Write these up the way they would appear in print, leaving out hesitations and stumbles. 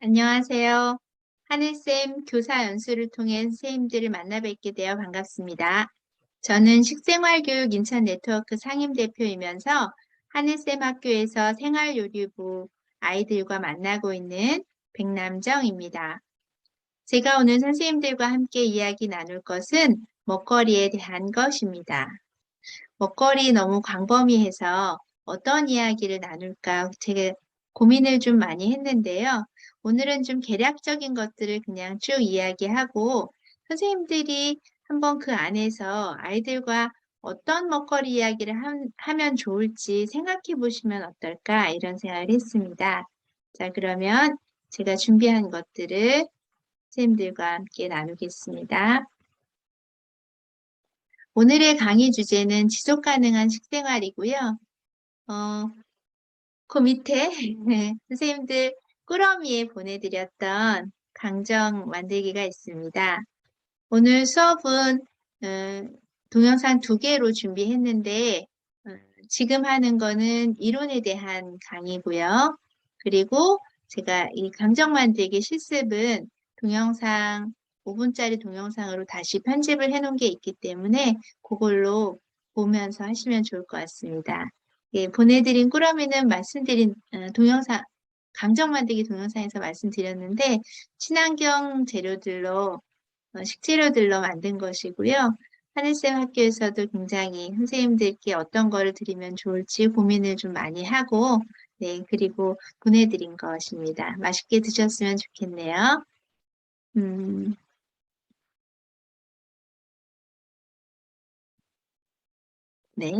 안녕하세요. 하늘쌤 교사 연수를 통해 선생님들을 만나 뵙게 되어 반갑습니다. 저는 식생활교육 인천 네트워크 상임대표이면서 하늘쌤 학교에서 생활요리부 아이들과 만나고 있는 백남정입니다. 제가 오늘 선생님들과 함께 이야기 나눌 것은 먹거리에 대한 것입니다. 먹거리 너무 광범위해서 어떤 이야기를 나눌까 제가 고민을 좀 많이 했는데요. 오늘은 좀 개략적인 것들을 그냥 쭉 이야기하고 선생님들이 한번 그 안에서 아이들과 어떤 먹거리 이야기를 하면 좋을지 생각해 보시면 어떨까 이런 생각을 했습니다. 자, 그러면 제가 준비한 것들을 선생님들과 함께 나누겠습니다. 오늘의 강의 주제는 지속 가능한 식생활이고요. 그 밑에 선생님들 꾸러미에 보내드렸던 강정 만들기가 있습니다. 오늘 수업은 동영상 2개로 준비했는데 지금 하는 거는 이론에 대한 강의고요. 그리고 제가 이 강정 만들기 실습은 동영상 5분짜리 동영상으로 다시 편집을 해놓은 게 있기 때문에 그걸로 보면서 하시면 좋을 것 같습니다. 예, 보내드린 꾸러미는 말씀드린 동영상, 강정 만들기 동영상에서 말씀드렸는데 친환경 재료들로 식재료들로 만든 것이고요. 하늘쌤 학교에서도 굉장히 선생님들께 어떤 거를 드리면 좋을지 고민을 좀 많이 하고 네, 그리고 보내드린 것입니다. 맛있게 드셨으면 좋겠네요. 네.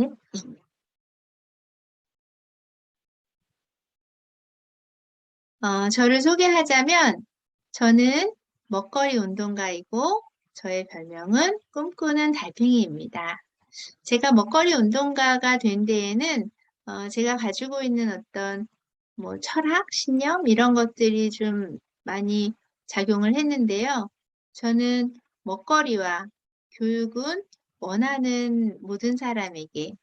저를 소개하자면 저는 먹거리 운동가이고 저의 별명은 꿈꾸는 달팽이입니다. 제가 먹거리 운동가가 된 데에는 제가 가지고 있는 어떤 뭐 철학, 신념 이런 것들이 좀 많이 작용을 했는데요. 저는 먹거리와 교육은 원하는 모든 사람에게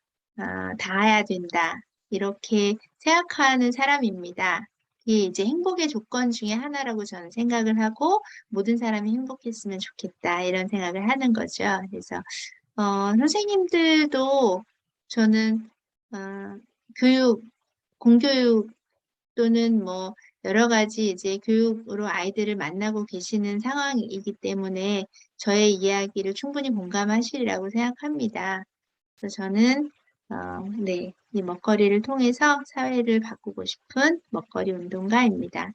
닿아야 된다. 이렇게 생각하는 사람입니다. 이게 이제 행복의 조건 중에 하나라고 저는 생각을 하고 모든 사람이 행복했으면 좋겠다. 이런 생각을 하는 거죠. 그래서 선생님들도 저는 교육, 공교육 또는 뭐 여러 가지 이제 교육으로 아이들을 만나고 계시는 상황이기 때문에 저의 이야기를 충분히 공감하시리라고 생각합니다. 그래서 저는 네, 이 먹거리를 통해서 사회를 바꾸고 싶은 먹거리 운동가입니다.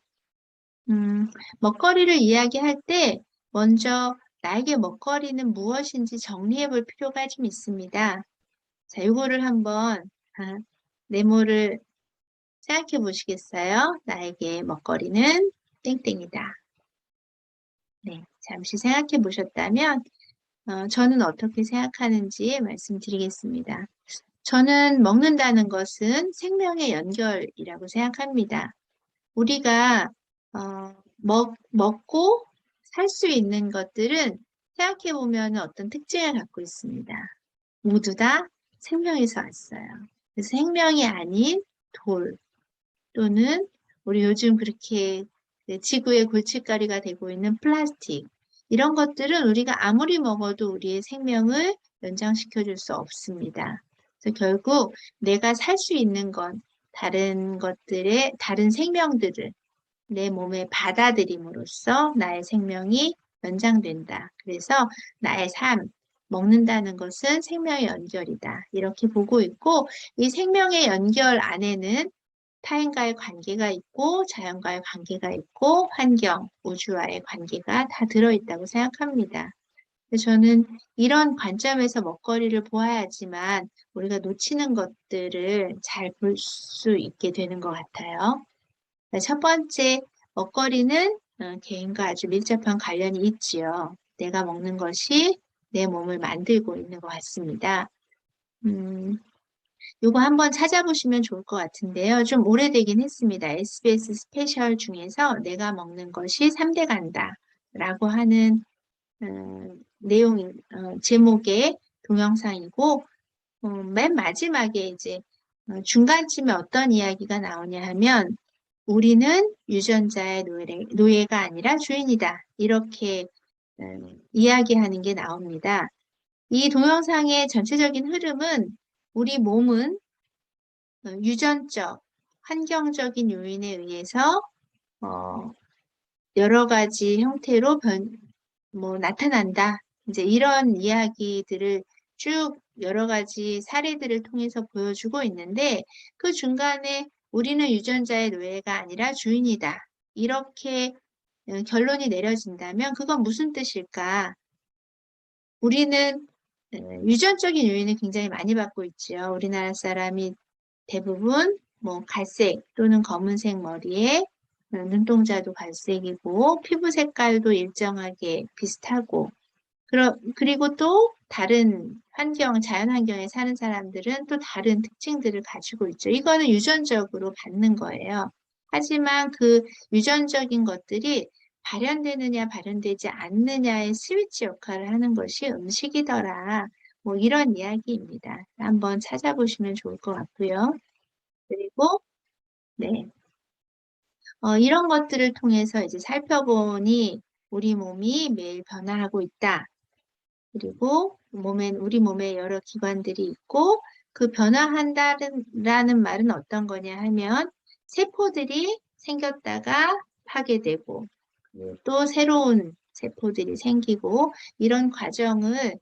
먹거리를 이야기할 때 먼저 나에게 먹거리는 무엇인지 정리해 볼 필요가 좀 있습니다. 자, 이거를 한번 네모를 생각해 보시겠어요? 나에게 먹거리는 땡땡이다. 네, 잠시 생각해 보셨다면 저는 어떻게 생각하는지 말씀드리겠습니다. 저는 먹는다는 것은 생명의 연결이라고 생각합니다. 우리가 먹고 살 수 있는 것들은 생각해 보면 어떤 특징을 갖고 있습니다. 모두 다 생명에서 왔어요. 그래서 생명이 아닌 돌 또는 우리 요즘 그렇게 지구의 골칫거리가 되고 있는 플라스틱 이런 것들은 우리가 아무리 먹어도 우리의 생명을 연장시켜 줄 수 없습니다. 그래서 결국 내가 살 수 있는 건 다른 것들의 다른 생명들을 내 몸에 받아들임으로써 나의 생명이 연장된다. 그래서 나의 삶, 먹는다는 것은 생명의 연결이다. 이렇게 보고 있고 이 생명의 연결 안에는 타인과의 관계가 있고 자연과의 관계가 있고 환경, 우주와의 관계가 다 들어있다고 생각합니다. 그래서 저는 이런 관점에서 먹거리를 보아야지만 우리가 놓치는 것들을 잘 볼 수 있게 되는 것 같아요. 첫 번째, 먹거리는 개인과 아주 밀접한 관련이 있지요. 내가 먹는 것이 내 몸을 만들고 있는 것 같습니다. 이거 한번 찾아보시면 좋을 것 같은데요. 좀 오래되긴 했습니다. SBS 스페셜 중에서 내가 먹는 것이 3대 간다 라고 하는 제목의 동영상이고 맨 마지막에 이제 중간쯤에 어떤 이야기가 나오냐 하면 우리는 유전자의 노예가 아니라 주인이다. 이렇게 이야기하는 게 나옵니다. 이 동영상의 전체적인 흐름은 우리 몸은 유전적, 환경적인 요인에 의해서 여러 가지 형태로 나타난다. 이제 이런 이야기들을 쭉 여러 가지 사례들을 통해서 보여주고 있는데 그 중간에 우리는 유전자의 노예가 아니라 주인이다. 이렇게 결론이 내려진다면 그건 무슨 뜻일까? 우리는 유전적인 요인을 굉장히 많이 받고 있죠. 우리나라 사람이 대부분 갈색 또는 검은색 머리에 눈동자도 갈색이고 피부 색깔도 일정하게 비슷하고 그리고 또 다른 자연 환경에 사는 사람들은 또 다른 특징들을 가지고 있죠. 이거는 유전적으로 받는 거예요. 하지만 그 유전적인 것들이 발현되느냐 발현되지 않느냐의 스위치 역할을 하는 것이 음식이더라. 이런 이야기입니다. 한번 찾아보시면 좋을 것 같고요. 그리고 네, 이런 것들을 통해서 이제 살펴보니 우리 몸이 매일 변화하고 있다. 그리고 우리 몸에 여러 기관들이 있고 그 변화한다는 말은 어떤 거냐 하면 세포들이 생겼다가 파괴되고 또 새로운 세포들이 생기고 이런 과정을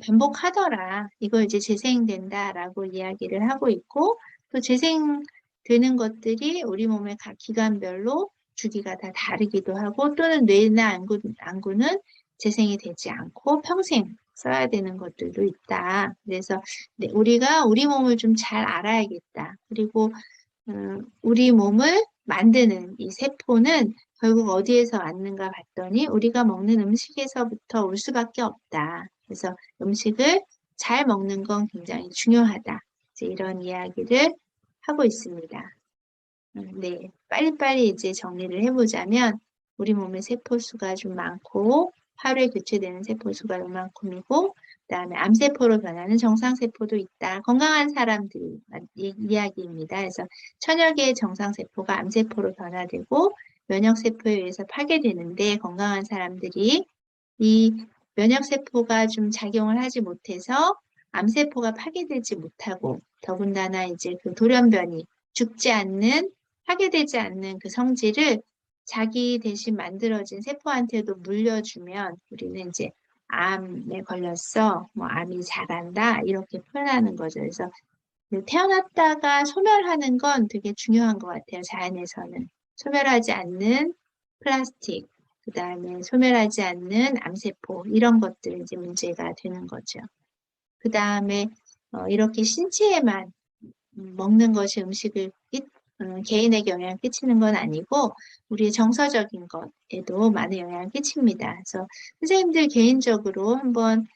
반복하더라. 이걸 이제 재생된다라고 이야기를 하고 있고 또 재생되는 것들이 우리 몸의 각 기관별로 주기가 다 다르기도 하고 또는 뇌나 안구는 재생이 되지 않고 평생 써야 되는 것들도 있다. 그래서 우리가 우리 몸을 좀 잘 알아야겠다. 그리고 우리 몸을 만드는 이 세포는 결국 어디에서 왔는가 봤더니 우리가 먹는 음식에서부터 올 수밖에 없다. 그래서 음식을 잘 먹는 건 굉장히 중요하다. 이제 이런 이야기를 하고 있습니다. 네, 빨리빨리 이제 정리를 해보자면 우리 몸의 세포수가 좀 많고 하루에 교체되는 세포수가 요만큼이고 그다음에 암세포로 변하는 정상세포도 있다. 건강한 사람들이 이야기입니다. 그래서 천여 개의 정상세포가 암세포로 변화되고 면역세포에 의해서 파괴되는데 건강한 사람들이 이 면역세포가 좀 작용을 하지 못해서 암세포가 파괴되지 못하고 더군다나 이제 그 돌연변이 죽지 않는 파괴되지 않는 그 성질을 자기 대신 만들어진 세포한테도 물려주면 우리는 이제 암에 걸렸어, 암이 자란다 이렇게 표현하는 거죠. 그래서 태어났다가 소멸하는 건 되게 중요한 것 같아요. 자연에서는 소멸하지 않는 플라스틱, 그 다음에 소멸하지 않는 암세포 이런 것들이 이제 문제가 되는 거죠. 그 다음에 이렇게 신체에만 먹는 것이 음식을 개인에게 영향을 끼치는 건 아니고 우리의 정서적인 것에도 많은 영향을 끼칩니다. 그래서 선생님들 개인적으로 한번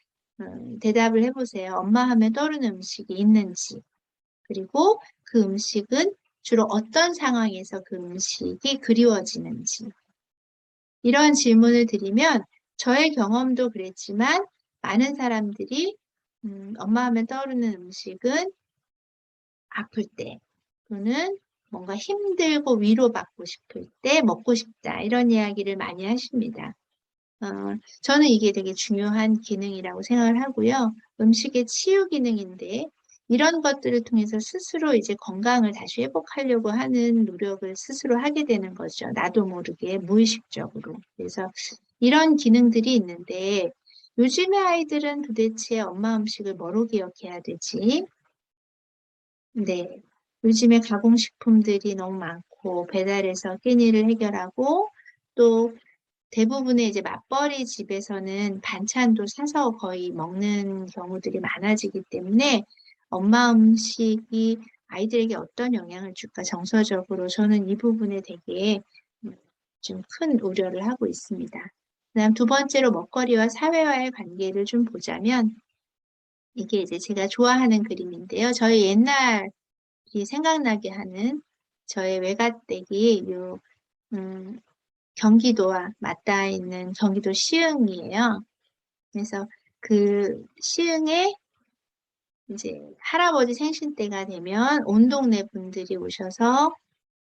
대답을 해보세요. 엄마 하면 떠오르는 음식이 있는지 그리고 그 음식은 주로 어떤 상황에서 그 음식이 그리워지는지 이런 질문을 드리면 저의 경험도 그랬지만 많은 사람들이 엄마 하면 떠오르는 음식은 아플 때 또는 뭔가 힘들고 위로받고 싶을 때 먹고 싶다 이런 이야기를 많이 하십니다. 저는 이게 되게 중요한 기능이라고 생각을 하고요. 음식의 치유 기능인데 이런 것들을 통해서 스스로 이제 건강을 다시 회복하려고 하는 노력을 스스로 하게 되는 거죠. 나도 모르게 무의식적으로. 그래서 이런 기능들이 있는데 요즘의 아이들은 도대체 엄마 음식을 뭐로 기억해야 되지? 네. 요즘에 가공식품들이 너무 많고 배달해서 끼니를 해결하고 또 대부분의 이제 맞벌이 집에서는 반찬도 사서 거의 먹는 경우들이 많아지기 때문에 엄마 음식이 아이들에게 어떤 영향을 줄까 정서적으로 저는 이 부분에 되게 좀 큰 우려를 하고 있습니다. 그다음 두 번째로 먹거리와 사회와의 관계를 좀 보자면 이게 이제 제가 좋아하는 그림인데요. 저희 옛날이 생각나게 하는 저의 외갓댁이 경기도와 맞닿아 있는 경기도 시흥이에요. 그래서 그 시흥에 이제 할아버지 생신 때가 되면 온 동네 분들이 오셔서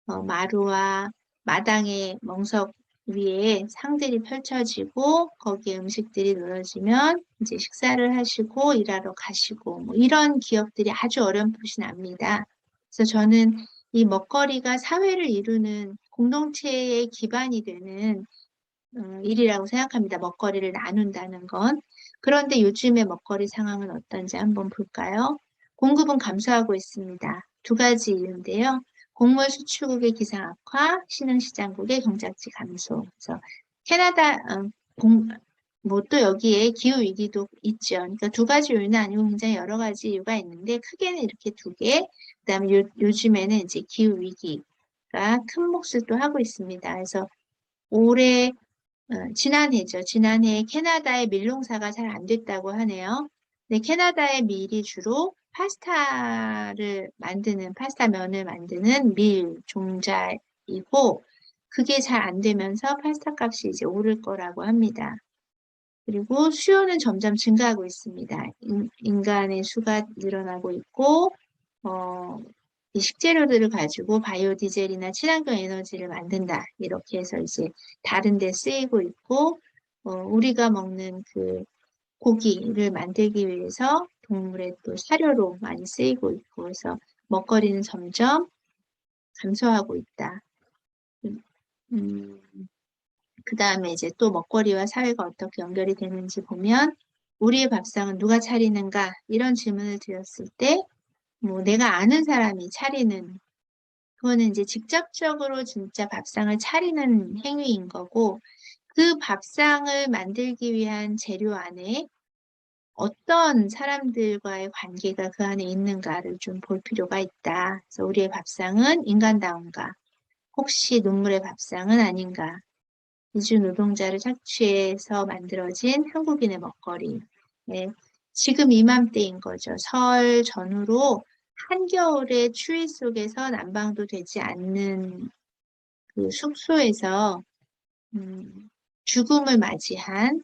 마루와 마당의 멍석 위에 상들이 펼쳐지고 거기에 음식들이 놓여지면 이제 식사를 하시고 일하러 가시고 뭐 이런 기억들이 아주 어렴풋이 납니다. 그래서 저는 이 먹거리가 사회를 이루는 공동체의 기반이 되는 일이라고 생각합니다. 먹거리를 나눈다는 건. 그런데 요즘의 먹거리 상황은 어떤지 한번 볼까요? 공급은 감소하고 있습니다. 두 가지 이유인데요. 곡물 수출국의 기상 악화, 신흥시장국의 경작지 감소. 그래서 캐나다 뭐 또 여기에 기후 위기도 있죠. 그러니까 두 가지 요인은 아니고 굉장히 여러 가지 이유가 있는데 크게는 이렇게 두 개. 그다음에 요즘에는 이제 기후 위기가 큰 몫을 또 하고 있습니다. 그래서 올해 지난해죠. 지난해 캐나다의 밀 농사가 잘 안 됐다고 하네요. 근데 캐나다의 밀이 주로 파스타 면을 만드는 밀 종자이고, 그게 잘 안 되면서 파스타 값이 이제 오를 거라고 합니다. 그리고 수요는 점점 증가하고 있습니다. 인간의 수가 늘어나고 있고, 이 식재료들을 가지고 바이오 디젤이나 친환경 에너지를 만든다. 이렇게 해서 이제 다른 데 쓰이고 있고, 우리가 먹는 그 고기를 만들기 위해서 동물의 또 사료로 많이 쓰이고 있고, 그래서 먹거리는 점점 감소하고 있다. 음, 그 다음에 이제 또 먹거리와 사회가 어떻게 연결이 되는지 보면, 우리의 밥상은 누가 차리는가? 이런 질문을 드렸을 때, 뭐 내가 아는 사람이 차리는, 그거는 이제 직접적으로 진짜 밥상을 차리는 행위인 거고, 그 밥상을 만들기 위한 재료 안에 어떤 사람들과의 관계가 그 안에 있는가를 좀 볼 필요가 있다. 그래서 우리의 밥상은 인간다운가? 혹시 동물의 밥상은 아닌가? 이주 노동자를 착취해서 만들어진 한국인의 먹거리. 네, 지금 이맘때인 거죠. 설 전후로 한겨울의 추위 속에서 난방도 되지 않는 그 숙소에서 죽음을 맞이한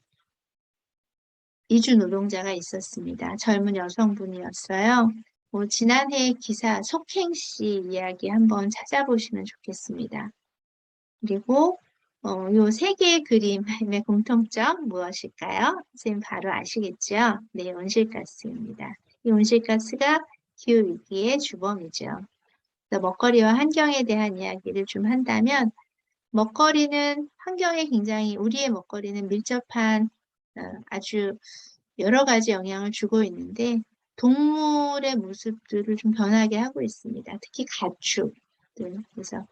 이주 노동자가 있었습니다. 젊은 여성분이었어요. 뭐 지난해 기사 속행씨 이야기 한번 찾아보시면 좋겠습니다. 그리고 요 세 개의 그림의 공통점 무엇일까요? 선생님 바로 아시겠죠? 네, 온실가스입니다. 이 온실가스가 기후위기의 주범이죠. 그래서 먹거리와 환경에 대한 이야기를 좀 한다면 먹거리는 환경에 굉장히 우리의 먹거리는 밀접한 아주 여러 가지 영향을 주고 있는데 동물의 모습들을 좀 변하게 하고 있습니다. 특히 가축들. 그래서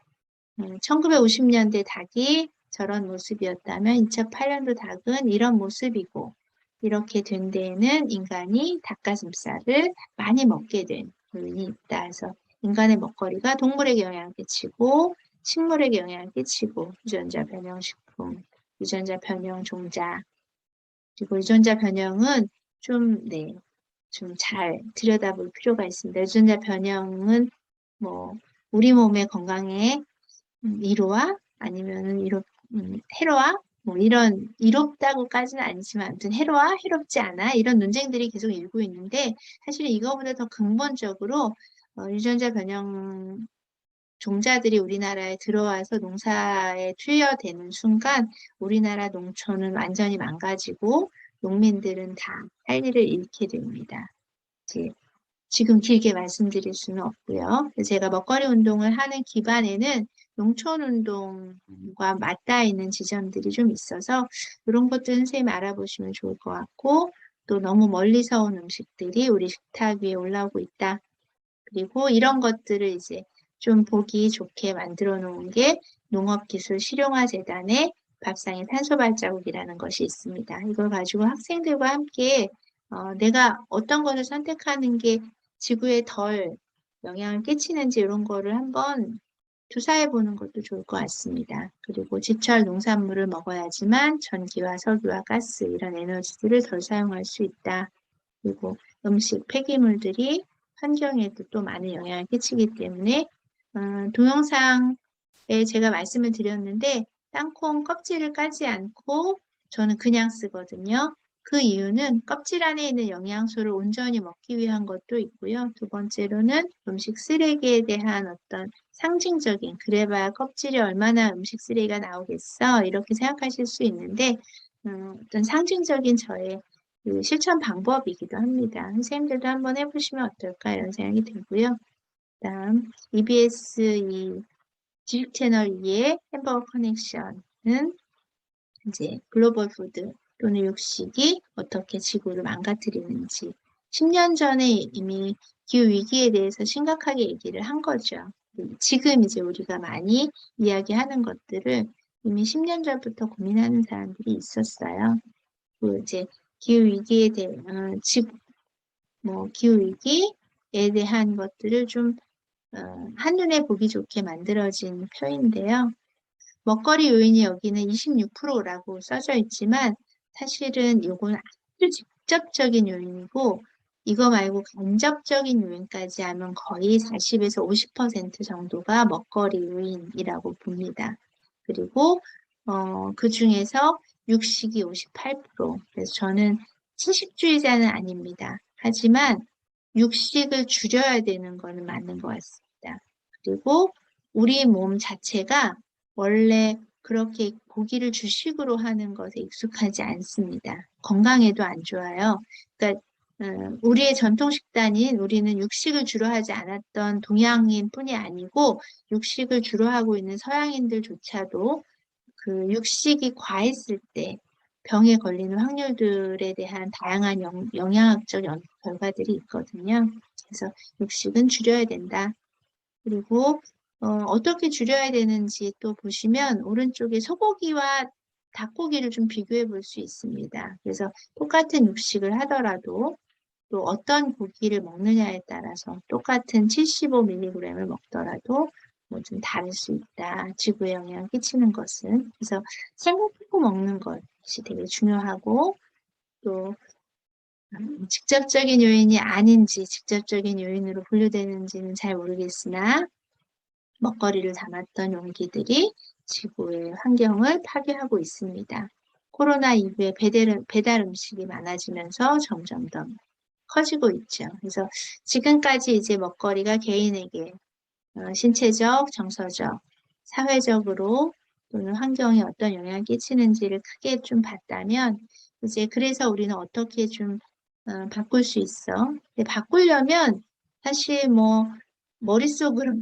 1950년대 닭이 저런 모습이었다면 2008년도 닭은 이런 모습이고 이렇게 된 데에는 인간이 닭가슴살을 많이 먹게 된 요인이 있다. 그래서 인간의 먹거리가 동물에게 영향을 끼치고 식물에게 영향을 끼치고 유전자 변형식품, 유전자 변형 종자 그리고 유전자 변형은 네, 좀 잘 들여다볼 필요가 있습니다. 유전자 변형은 뭐 우리 몸의 건강에 이로와 아니면은 해로와 뭐 이런 이롭다고까지는 아니지만 아무튼 해로와 해롭지 않아 이런 논쟁들이 계속 일고 있는데 사실 이거보다 더 근본적으로 유전자 변형 종자들이 우리나라에 들어와서 농사에 투여되는 순간 우리나라 농촌은 완전히 망가지고 농민들은 다 할 일을 잃게 됩니다. 지금 길게 말씀드릴 수는 없고요. 제가 먹거리 운동을 하는 기반에는 농촌 운동과 맞닿아 있는 지점들이 좀 있어서 이런 것들 선생님 알아보시면 좋을 것 같고 또 너무 멀리서 온 음식들이 우리 식탁 위에 올라오고 있다. 그리고 이런 것들을 이제 좀 보기 좋게 만들어 놓은 게 농업기술실용화재단의 밥상의 탄소 발자국이라는 것이 있습니다. 이걸 가지고 학생들과 함께 내가 어떤 것을 선택하는 게 지구에 덜 영향을 끼치는지 이런 거를 한번 조사해 보는 것도 좋을 것 같습니다. 그리고 지철 농산물을 먹어야지만 전기와 석유와 가스 이런 에너지들을 덜 사용할 수 있다. 그리고 음식 폐기물들이 환경에도 또 많은 영향을 끼치기 때문에 동영상에 제가 말씀을 드렸는데 땅콩 껍질을 까지 않고 저는 그냥 쓰거든요. 그 이유는 껍질 안에 있는 영양소를 온전히 먹기 위한 것도 있고요. 두 번째로는 음식 쓰레기에 대한 어떤 상징적인, 그래봐야 껍질이 얼마나 음식 쓰레기가 나오겠어 이렇게 생각하실 수 있는데 어떤 상징적인 저의 그 실천 방법이기도 합니다. 선생님들도 한번 해보시면 어떨까 이런 생각이 들고요. 다음 EBS 이 지식 채널 2의 햄버거 커넥션은 이제 글로벌 푸드 또는 육식이 어떻게 지구를 망가뜨리는지 10년 전에 이미 기후 위기에 대해서 심각하게 얘기를 한 거죠. 지금 이제 우리가 많이 이야기하는 것들을 이미 10년 전부터 고민하는 사람들이 있었어요. 그 이제 기후 위기에 대한 기후 위기에 대한 것들을 좀 한눈에 보기 좋게 만들어진 표인데요. 먹거리 요인이 여기는 26%라고 써져 있지만 사실은 이건 아주 직접적인 요인이고 이거 말고 간접적인 요인까지 하면 거의 40에서 50% 정도가 먹거리 요인이라고 봅니다. 그리고 그 중에서 육식이 58%. 그래서 저는 채식주의자는 아닙니다. 하지만 육식을 줄여야 되는 거는 맞는 것 같습니다. 그리고 우리 몸 자체가 원래 그렇게 고기를 주식으로 하는 것에 익숙하지 않습니다. 건강에도 안 좋아요. 그러니까 우리의 전통 식단인 우리는 육식을 주로 하지 않았던 동양인 뿐이 아니고 육식을 주로 하고 있는 서양인들조차도 그 육식이 과했을 때 병에 걸리는 확률들에 대한 다양한 영양학적 결과들이 있거든요. 그래서 육식은 줄여야 된다. 그리고 어떻게 줄여야 되는지 또 보시면 오른쪽에 소고기와 닭고기를 좀 비교해 볼 수 있습니다. 그래서 똑같은 육식을 하더라도 또 어떤 고기를 먹느냐에 따라서 똑같은 75mg을 먹더라도 뭐 좀 다를 수 있다. 지구에 영향을 끼치는 것은. 그래서 생각하고 먹는 것이 되게 중요하고 또 직접적인 요인이 아닌지 직접적인 요인으로 분류되는지는 잘 모르겠으나 먹거리를 담았던 용기들이 지구의 환경을 파괴하고 있습니다. 코로나 이후에 배달 음식이 많아지면서 점점 더 커지고 있죠. 그래서 지금까지 이제 먹거리가 개인에게 신체적, 정서적, 사회적으로 또는 환경에 어떤 영향을 끼치는지를 크게 좀 봤다면 이제 그래서 우리는 어떻게 좀 바꿀 수 있어? 근데 바꾸려면 사실 뭐 머릿속으로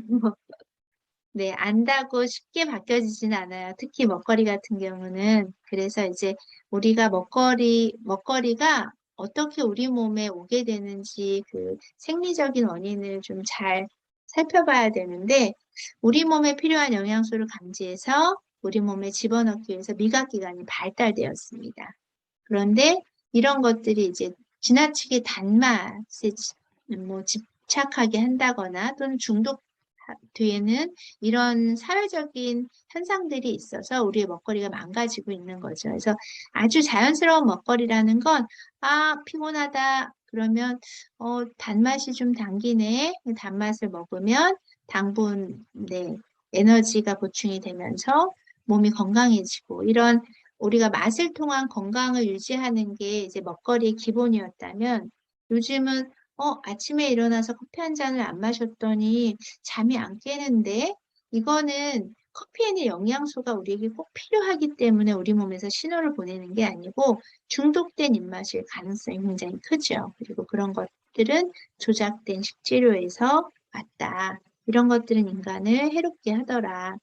네, 안다고 쉽게 바뀌어지진 않아요. 특히 먹거리 같은 경우는. 그래서 이제 우리가 먹거리가 어떻게 우리 몸에 오게 되는지 그 생리적인 원인을 좀 잘 살펴봐야 되는데, 우리 몸에 필요한 영양소를 감지해서 우리 몸에 집어넣기 위해서 미각기관이 발달되었습니다. 그런데 이런 것들이 이제 지나치게 단맛에 집착하게 한다거나 또는 중독 뒤에는 이런 사회적인 현상들이 있어서 우리의 먹거리가 망가지고 있는 거죠. 그래서 아주 자연스러운 먹거리라는 건, 피곤하다. 그러면, 단맛이 좀 당기네. 단맛을 먹으면 당분, 네, 에너지가 보충이 되면서 몸이 건강해지고, 이런 우리가 맛을 통한 건강을 유지하는 게 이제 먹거리의 기본이었다면, 요즘은 아침에 일어나서 커피 한 잔을 안 마셨더니 잠이 안 깨는데 이거는 커피에는 영양소가 우리에게 꼭 필요하기 때문에 우리 몸에서 신호를 보내는 게 아니고 중독된 입맛일 가능성이 굉장히 크죠. 그리고 그런 것들은 조작된 식재료에서 왔다. 이런 것들은 인간을 해롭게 하더라.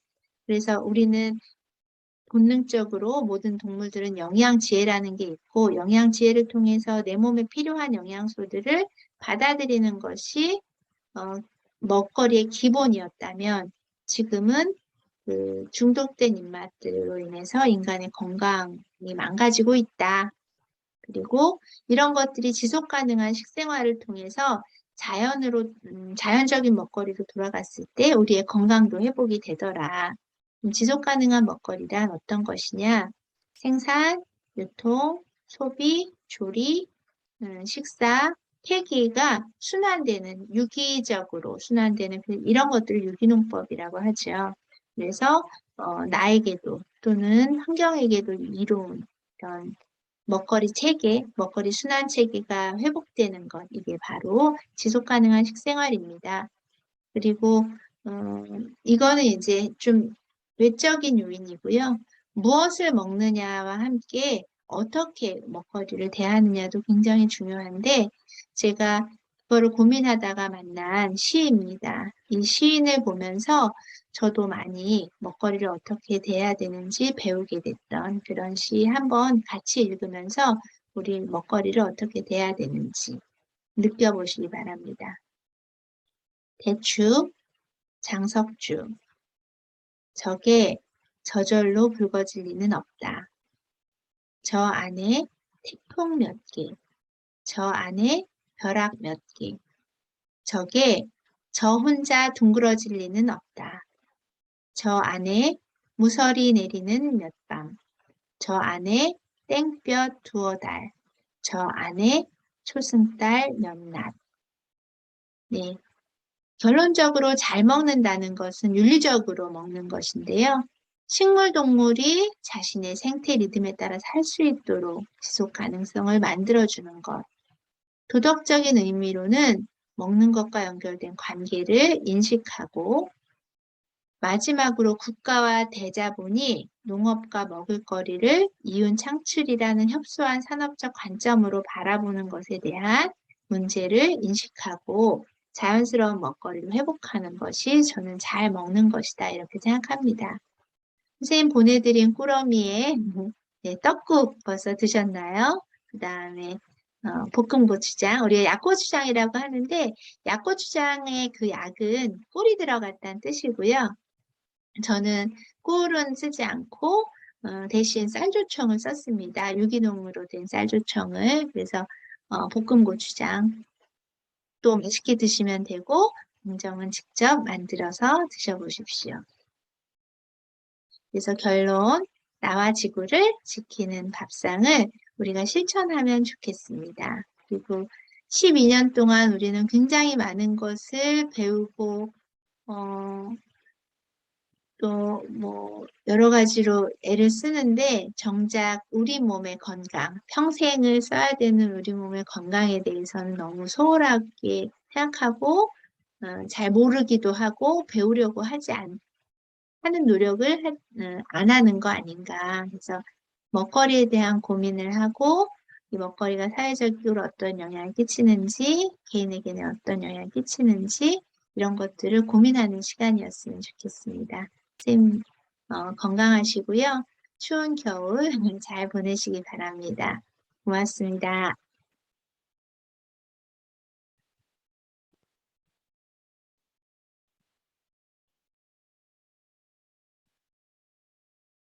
그래서 우리는 본능적으로 모든 동물들은 영양지혜라는 게 있고 영양지혜를 통해서 내 몸에 필요한 영양소들을 받아들이는 것이 먹거리의 기본이었다면 지금은 그 중독된 입맛들로 인해서 인간의 건강이 망가지고 있다. 그리고 이런 것들이 지속 가능한 식생활을 통해서 자연적인 먹거리로 돌아갔을 때 우리의 건강도 회복이 되더라. 지속 가능한 먹거리란 어떤 것이냐? 생산, 유통, 소비, 조리, 식사, 폐기가 유기적으로 순환되는 이런 것들을 유기농법이라고 하죠. 그래서 나에게도 또는 환경에게도 이로운 이런 먹거리 순환 체계가 회복되는 것, 이게 바로 지속 가능한 식생활입니다. 그리고 이거는 이제 좀 외적인 요인이고요. 무엇을 먹느냐와 함께 어떻게 먹거리를 대하느냐도 굉장히 중요한데 제가 그거를 고민하다가 만난 시입니다. 이 시인을 보면서 저도 많이 먹거리를 어떻게 대해야 되는지 배우게 됐던 그런 시 한번 같이 읽으면서 우리 먹거리를 어떻게 대해야 되는지 느껴보시기 바랍니다. 대추, 장석주. 저게 저절로 붉어질 리는 없다. 저 안에 태풍 몇 개, 저 안에 벼락 몇 개, 저게 저 혼자 둥그러질 리는 없다. 저 안에 무서리 내리는 몇 밤, 저 안에 땡볕 두어 달, 저 안에 초승달 몇 낮. 네. 결론적으로 잘 먹는다는 것은 윤리적으로 먹는 것인데요. 식물, 동물이 자신의 생태 리듬에 따라 살 수 있도록 지속 가능성을 만들어주는 것. 도덕적인 의미로는 먹는 것과 연결된 관계를 인식하고 마지막으로 국가와 대자본이 농업과 먹을거리를 이윤 창출이라는 협소한 산업적 관점으로 바라보는 것에 대한 문제를 인식하고 자연스러운 먹거리를 회복하는 것이 저는 잘 먹는 것이다 이렇게 생각합니다. 선생님 보내드린 꾸러미에 네, 떡국 벌써 드셨나요? 그 다음에 볶음 고추장, 우리가 약고추장이라고 하는데 약고추장의 그 약은 꿀이 들어갔다는 뜻이고요. 저는 꿀은 쓰지 않고 대신 쌀조청을 썼습니다. 유기농으로 된 쌀조청을. 그래서 볶음 고추장 또 맛있게 드시면 되고 공정은 직접 만들어서 드셔보십시오. 그래서 결론, 나와 지구를 지키는 밥상을 우리가 실천하면 좋겠습니다. 그리고 12년 동안 우리는 굉장히 많은 것을 배우고 또 뭐 여러 가지로 애를 쓰는데 정작 우리 몸의 건강, 평생을 써야 되는 우리 몸의 건강에 대해서는 너무 소홀하게 생각하고 잘 모르기도 하고 배우려고 하는 노력을 안 하는 거 아닌가. 그래서 먹거리에 대한 고민을 하고 이 먹거리가 사회적으로 어떤 영향을 끼치는지, 개인에게는 어떤 영향을 끼치는지 이런 것들을 고민하는 시간이었으면 좋겠습니다. 선생님 건강하시고요. 추운 겨울 잘 보내시기 바랍니다. 고맙습니다.